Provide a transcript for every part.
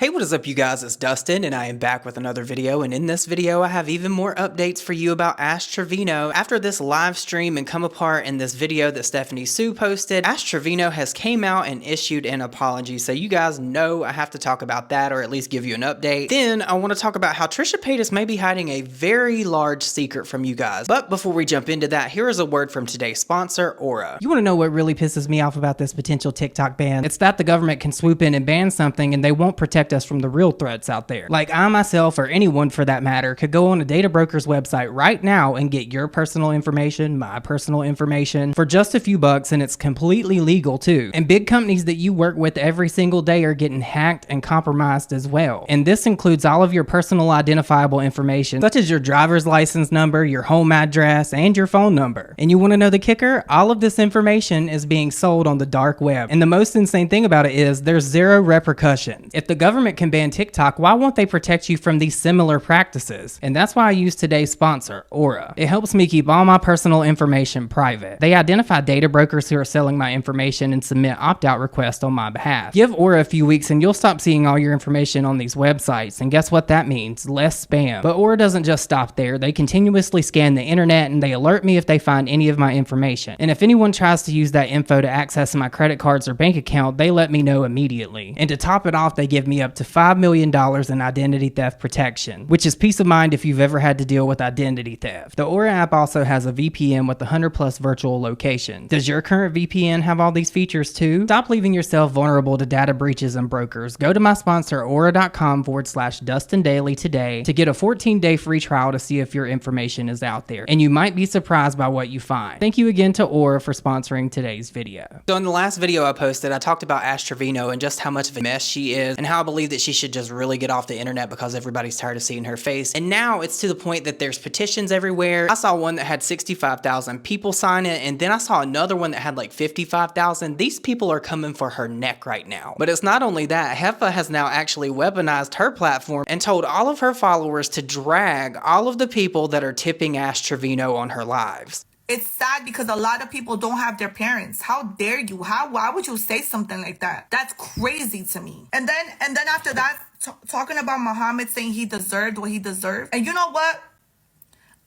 Hey, what is up, you guys? It's Dustin, and I am back with another video, and in this video, I have even more updates for you about Ash Trevino. After this live stream and come apart in this video that Stephanie Sue posted, Ash Trevino has came out and issued an apology, so you guys know I have to talk about that, or at least give you an update. Then, I want to talk about how Trisha Paytas may be hiding a very large secret from you guys. But before we jump into that, here is a word from today's sponsor, Aura. You want to know what really pisses me off about this potential TikTok ban? It's that the government can swoop in and ban something and they won't protect us from the real threats out there. Like I myself, or anyone for that matter, could go on a data broker's website right now and get your personal information, my personal information, for just a few bucks, and it's completely legal too. And big companies that you work with every single day are getting hacked and compromised as well. And this includes all of your personal identifiable information, such as your driver's license number, your home address, and your phone number. And you want to know the kicker? All of this information is being sold on the dark web. And the most insane thing about it is there's zero repercussions. If the government can ban TikTok, why won't they protect you from these similar practices? And that's why I use today's sponsor, Aura. It helps me keep all my personal information private. They identify data brokers who are selling my information and submit opt-out requests on my behalf. Give Aura a few weeks and you'll stop seeing all your information on these websites, and guess what that means? Less spam. But Aura doesn't just stop there. They continuously scan the internet and they alert me if they find any of my information. And if anyone tries to use that info to access my credit cards or bank account, they let me know immediately. And to top it off, they give me up to $5 million in identity theft protection, which is peace of mind if you've ever had to deal with identity theft. The Aura app also has a VPN with 100 plus virtual locations. Does your current VPN have all these features too? Stop leaving yourself vulnerable to data breaches and brokers. Go to my sponsor aura.com/Dustin Dailey today to get a 14-day free trial to see if your information is out there. And you might be surprised by what you find. Thank you again to Aura for sponsoring today's video. So in the last video I posted, I talked about Ash Trevino and just how much of a mess she is, and how I believe that she should just really get off the internet because everybody's tired of seeing her face. And now it's to the point that there's petitions everywhere. I saw one that had 65,000 people sign it, and then I saw another one that had like 55,000. These people are coming for her neck right now. But it's not only that, Heffa has now actually weaponized her platform and told all of her followers to drag all of the people that are tipping Ash Trevino on her lives. It's sad because a lot of people don't have their parents. How dare you? Why would you say something like that? That's crazy to me. And then after that, talking about Muhammad saying he deserved what he deserved. And you know what?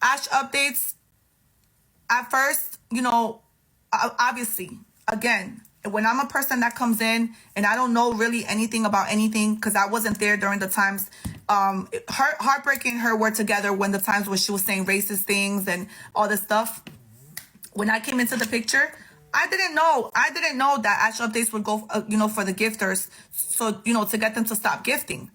Ash updates, at first, obviously, again, when I'm a person that comes in and I don't know really anything about anything, because I wasn't there during the times, Heartbreaking and her were together when the times when she was saying racist things and all this stuff. When I came into the picture, I didn't know that Ash updates would go, for the gifters, so, to get them to stop gifting.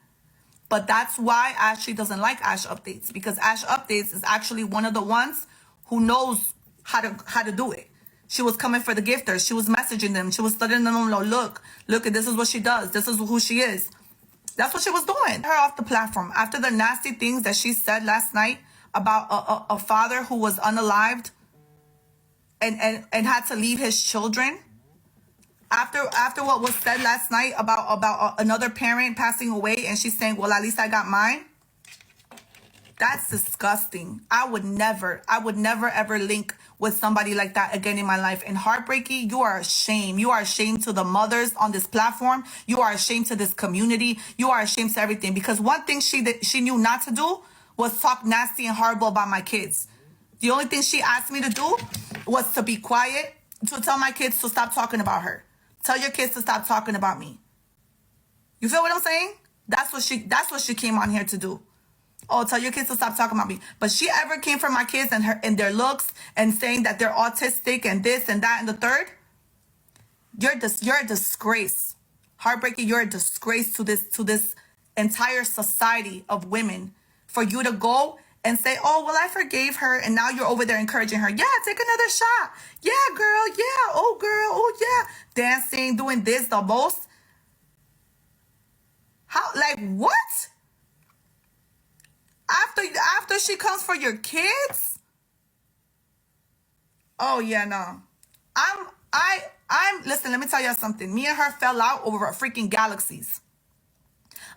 But that's why Ashley doesn't like Ash updates, because Ash updates is actually one of the ones who knows how to do it. She was coming for the gifters. She was messaging them. She was letting them know, look, this is what she does. This is who she is. That's what she was doing. Her off the platform after the nasty things that she said last night about a father who was unalived and had to leave his children. After what was said last night about another parent passing away, and she's saying, well, at least I got mine. That's disgusting. I would never ever link with somebody like that again in my life. And Heartbreaking, you are a shame. You are a shame to the mothers on this platform. You are a shame to this community. You are a shame to everything. Because one thing she knew not to do was talk nasty and horrible about my kids. The only thing she asked me to do was to be quiet, to tell my kids to stop talking about her. Tell your kids to stop talking about me. You feel what I'm saying? That's what she came on here to do. Oh, tell your kids to stop talking about me. But she ever came for my kids and their looks and saying that they're autistic and this and that and the third? You're a disgrace. Heartbreaking, you're a disgrace to this entire society of women. For you to go and say, oh, well, I forgave her, and now you're over there encouraging her. Yeah, take another shot. Yeah, girl. Yeah. Oh, girl. Oh, yeah. Dancing, doing this, the most. How? Like, what? After she comes for your kids? Oh, yeah, no. Listen, let me tell y'all something. Me and her fell out over freaking galaxies.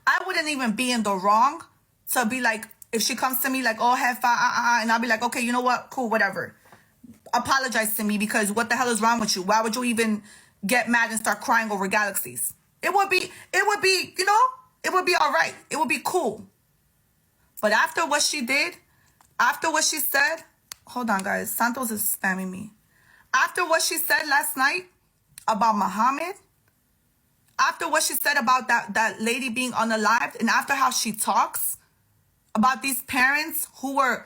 I wouldn't even be in the wrong to be like, if she comes to me like, oh, Heffa, and I'll be like, okay, you know what? Cool, whatever. Apologize to me, because what the hell is wrong with you? Why would you even get mad and start crying over galaxies? It would be, It would be all right. It would be cool. But after what she did, after what she said, hold on, guys. Santos is spamming me. After what she said last night about Muhammad, after what she said about that lady being unalived, and after how she talks about these parents who are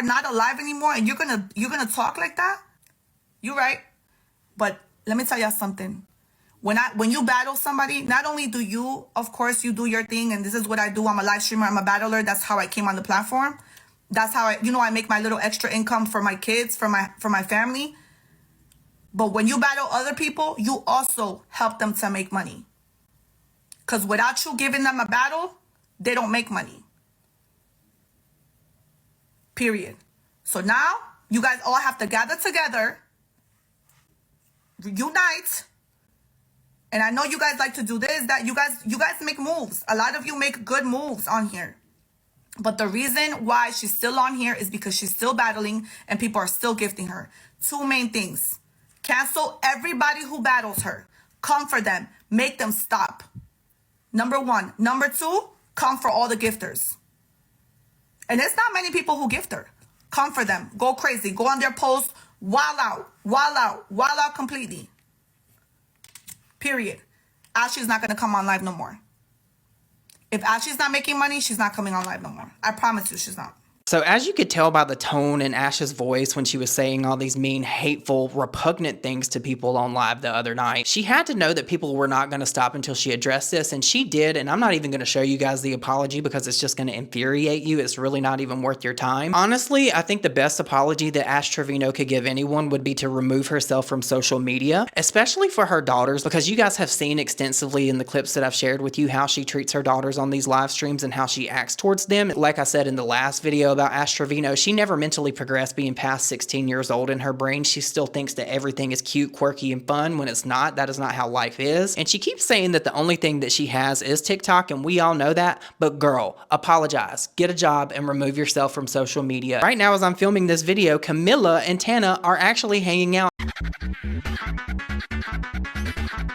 not alive anymore, and you're gonna talk like that, you're right. But let me tell y'all something. When you battle somebody, not only do you, of course, you do your thing, and this is what I do. I'm a live streamer. I'm a battler. That's how I came on the platform. That's how I make my little extra income for my kids, for my family. But when you battle other people, you also help them to make money. Because without you giving them a battle, they don't make money. Period. So now you guys all have to gather together, unite. And I know you guys like to do this, that. You guys make moves. A lot of you make good moves on here. But the reason why she's still on here is because she's still battling and people are still gifting her. Two main things. Cancel everybody who battles her. Come for them. Make them stop. Number one. Number two, come for all the gifters. And there's not many people who gift her. Come for them. Go crazy. Go on their posts. Wild out. Wild out. Wild out completely. Period. Ashley's not going to come on live no more. If Ashley's not making money, she's not coming on live no more. I promise you she's not. So as you could tell by the tone in Ash's voice when she was saying all these mean, hateful, repugnant things to people on live the other night, she had to know that people were not going to stop until she addressed this, and she did. And I'm not even going to show you guys the apology because it's just going to infuriate you. It's really not even worth your time. Honestly, I think the best apology that Ash Trevino could give anyone would be to remove herself from social media, especially for her daughters, because you guys have seen extensively in the clips that I've shared with you how she treats her daughters on these live streams and how she acts towards them. Like I said in the last video about Ash Trevino, she never mentally progressed being past 16 years old. In her brain, she still thinks that everything is cute, quirky, and fun when it's not. That is not how life is. And she keeps saying that the only thing that she has is TikTok, and we all know that. But girl, apologize, get a job, and remove yourself from social media. Right now, as I'm filming this video, Camilla and Tana are actually hanging out.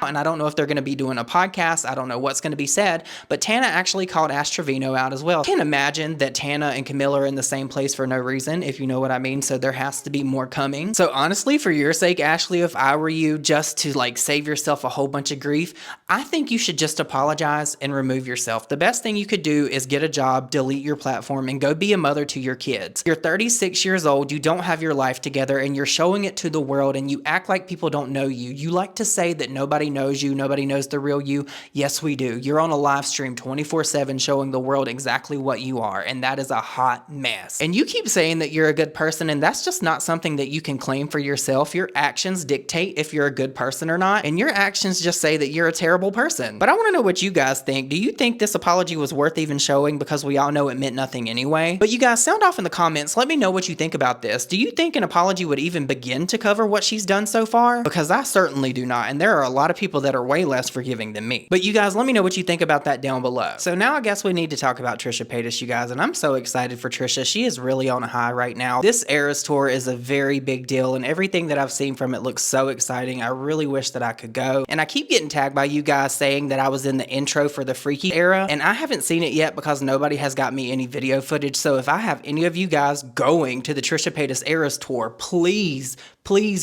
And I don't know if they're going to be doing a podcast. I don't know what's going to be said, but Tana actually called Ash Trevino out as well. I can't imagine that Tana and Camilla are in the same place for no reason, if you know what I mean. So there has to be more coming. So honestly, for your sake, Ashley, if I were you, just to like save yourself a whole bunch of grief, I think you should just apologize and remove yourself. The best thing you could do is get a job, delete your platform, and go be a mother to your kids. You're 36 years old, you don't have your life together, and you're showing it to the world, and you act like people don't know you. You like to say that nobody knows you, nobody knows the real you. Yes, we do. You're on a live stream 24/7 showing the world exactly what you are, and that is a hot mess. And you keep saying that you're a good person, and that's just not something that you can claim for yourself. Your actions dictate if you're a good person or not, and your actions just say that you're a terrible person. But I want to know what you guys think. Do you think this apology was worth even showing, because we all know it meant nothing anyway? But you guys, sound off in the comments. Let me know what you think about this. Do you think an apology would even begin to cover what she's done so far? Because I certainly do not, and there are a lot of people that are way less forgiving than me. But you guys, let me know what you think about that down below. So now I guess we need to talk about Trisha Paytas, you guys, and I'm so excited for Trisha. She is really on a high right now. This Eras tour is a very big deal, and everything that I've seen from it looks so exciting. I really wish that I could go. And I keep getting tagged by you guys saying that I was in the intro for the Freaky era, and I haven't seen it yet because nobody has got me any video footage. So if I have any of you guys going to the Trisha Paytas Eras tour, please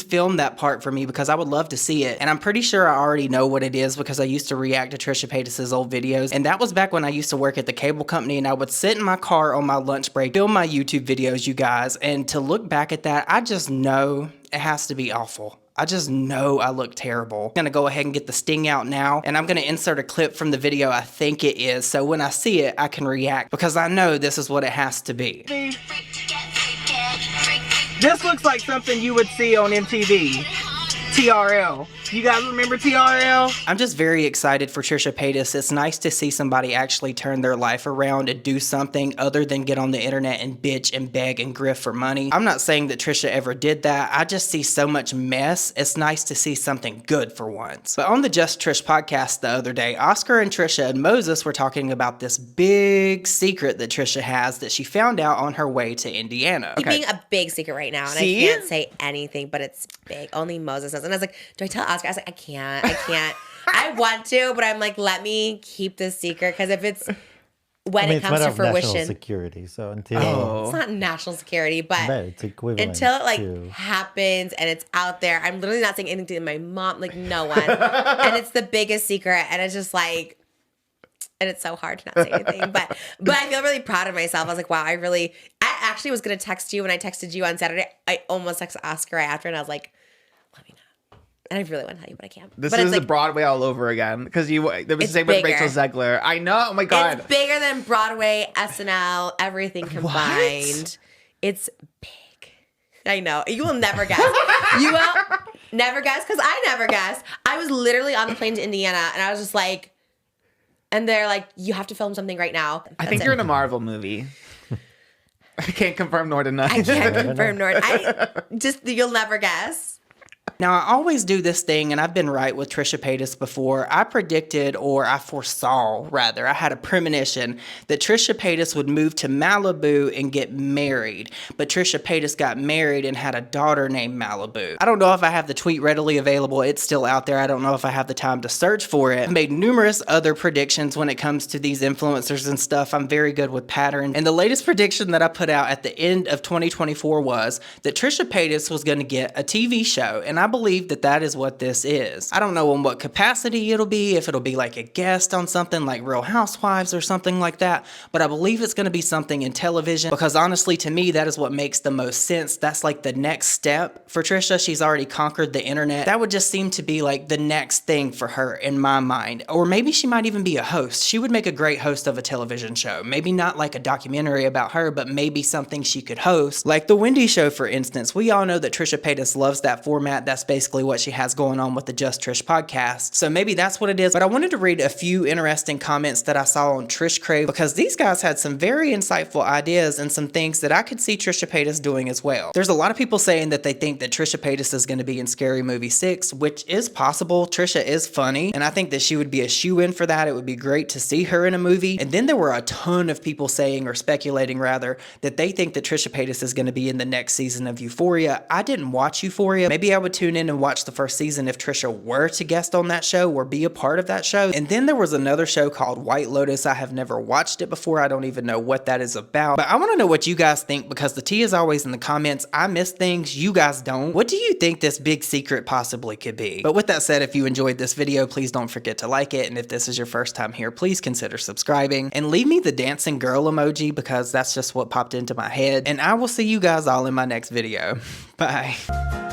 film that part for me, because I would love to see it. And I'm pretty sure I already know what it is because I used to react to Trisha Paytas' old videos. And that was back when I used to work at the cable company, and I would sit in my car on my lunch break, film my YouTube videos, you guys. And to look back at that, I just know it has to be awful. I just know I look terrible. I'm gonna go ahead and get the sting out now, and I'm gonna insert a clip from the video I think it is, so when I see it, I can react, because I know this is what it has to be. This looks like something you would see on MTV. TRL. You guys remember TRL? I'm just very excited for Trisha Paytas. It's nice to see somebody actually turn their life around and do something other than get on the internet and bitch and beg and grift for money. I'm not saying that Trisha ever did that. I just see so much mess. It's nice to see something good for once. But on the Just Trish podcast the other day, Oscar and Trisha and Moses were talking about this big secret that Trisha has that she found out on her way to Indiana. Keeping a big secret right now, and I can't say anything, but it's big. Only Moses knows. And I was like, do I tell Oscar? I was like, I can't. I want to, but I'm like, let me keep this secret because if it's when it comes it's to matter of national fruition, security. So until it's not national security, but it's equivalent until it like to... happens and it's out there, I'm literally not saying anything to my mom, like no one, and it's the biggest secret, and it's just like, and it's so hard to not say anything, but I feel really proud of myself. I was like, wow, I actually was gonna text you when I texted you on Saturday. I almost texted Oscar right after, and I was like, let me know. And I really want to tell you, but I can't. This but is like, Broadway all over again because there was the It's same with bigger. Rachel Zegler. I know. Oh my god. it's bigger than Broadway, SNL, everything combined. It's big. I know. You will never guess. You will never guess because I never guessed. I was literally on the plane to Indiana, and I was just like, and they're like, you have to film something right now. I think you're in a Marvel movie. I can't confirm nor deny. I can't confirm nor you'll never guess. Now, I always do this thing, and I've been right with Trisha Paytas before. I predicted, or I foresaw, rather, I had a premonition that Trisha Paytas would move to Malibu and get married. But Trisha Paytas got married and had a daughter named Malibu. I don't know if I have the tweet readily available. It's still out there. I don't know if I have the time to search for it. I made numerous other predictions when it comes to these influencers and stuff. I'm very good with patterns. And the latest prediction that I put out at the end of 2024 was that Trisha Paytas was going to get a TV show. And I believe that that is what this is. I don't know in what capacity it'll be, if it'll be like a guest on something like Real Housewives or something like that, but I believe it's going to be something in television because honestly, to me, that is what makes the most sense. That's like the next step for Trisha. She's already conquered the internet. That would just seem to be like the next thing for her in my mind. Or maybe she might even be a host. She would make a great host of a television show. Maybe not like a documentary about her, but maybe something she could host. Like The Wendy Show, for instance. We all know that Trisha Paytas loves that format. That's basically what she has going on with the Just Trish podcast. So maybe that's what it is. But I wanted to read a few interesting comments that I saw on Trish Crave because these guys had some very insightful ideas and some things that I could see Trisha Paytas doing as well. There's a lot of people saying that they think that Trisha Paytas is going to be in Scary Movie 6, which is possible. Trisha is funny, and I think that she would be a shoo-in for that. It would be great to see her in a movie. And then there were a ton of people saying, or speculating rather, that they think that Trisha Paytas is going to be in the next season of Euphoria. I didn't watch Euphoria. Maybe I would tune in and watch the first season if Trisha were to guest on that show or be a part of that show. And then there was another show called White Lotus. I have never watched it before. I don't even know what that is about. But I want to know what you guys think because the tea is always in the comments. I miss things. You guys don't. What do you think this big secret possibly could be? But with that said, if you enjoyed this video, please don't forget to like it. And if this is your first time here, please consider subscribing and leave me the dancing girl emoji because that's just what popped into my head. And I will see you guys all in my next video. Bye.